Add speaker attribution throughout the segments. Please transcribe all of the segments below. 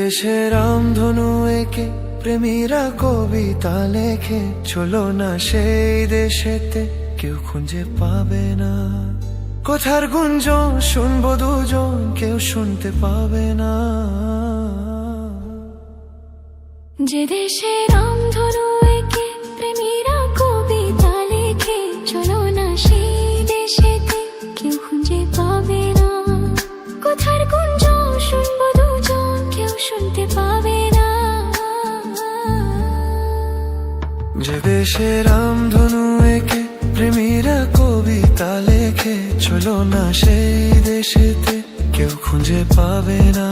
Speaker 1: দেশে রামধনু একে প্রেমীরা কবিতা লেখে, চলো না সেই দেশেতে কেউ খুঁজে পাবে না। কথার গুঞ্জন শুনবো দুজন, কেউ শুনতে পাবে না।
Speaker 2: যে দেশে রামধনু একে প্রেমীরা কবিতা লেখে, চলো না সেই দেশেতে কেউ খুঁজে পাবে না। কথার গুঞ্জন শুনবো দুজন, কেউ শুনতে পাবে না।
Speaker 1: যে দেশে রামধনু একে প্রেমীরা কবিতা লেখে, চলো না সেই দেশেতে কেউ খুঁজে পাবে না।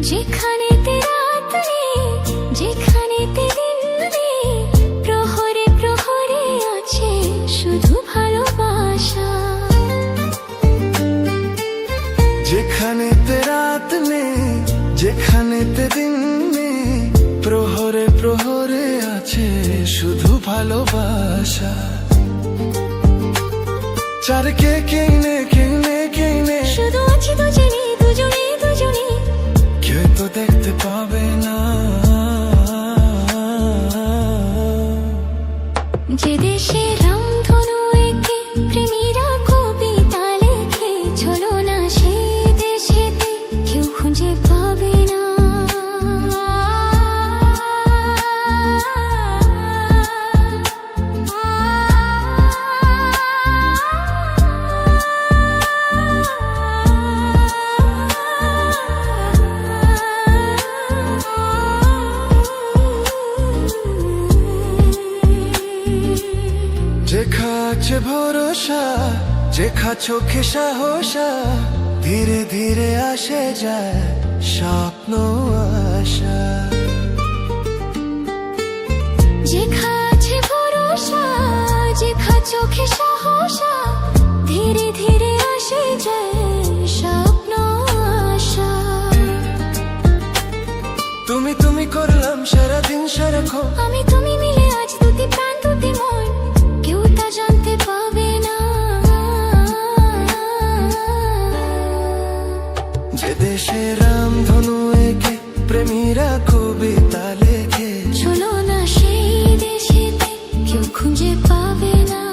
Speaker 2: যেখানেতে রাত নেই, যেখানেতে দিন নেই, প্রহরে প্রহরে আছে শুধু ভালোবাসা।
Speaker 1: যেখানেতে রাত নেই, যেখানেতে দিন নেই, প্রহরে প্রহরে আছে শুধু ভালোবাসা। চারকে কেউ নেই, কেউ নেই, কেউ নেই,
Speaker 2: শুধু আছি দুজনে দুজনে দুজনে,
Speaker 1: কেউ তো দেখতে পাবে না।
Speaker 2: যে দেশে রামধনু একে প্রেমীরা কবিতা লেখে, চলো না সেই দেশেতে কেউ খুঁজে পাবে না।
Speaker 1: যেখা আছে ভরসা, যেখা চোখে সাহসা, ধীরে ধীরে আসে যায় স্বপ্ন আশা।
Speaker 2: যেখা আছে ভরসা, যেখা চোখে সাহসা, ধীরে ধীরে আসে যায় স্বপ্ন আশা।
Speaker 1: তুমি তুমি করলাম সারাদিন সারাক্ষণ,
Speaker 2: আমি তুমি মিলে আজ দুটি প্রাণ দুটি মন, কেউ তা জানতে পাবে না।
Speaker 1: যে দেশে রামধনু একে প্রেমীরা কবিতা লেখে,
Speaker 2: চলো না সেই দেশেতে কেউ খুঁজে পাবে না।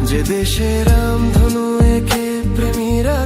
Speaker 1: যে দেশে রামধনু একে প্রেমীরা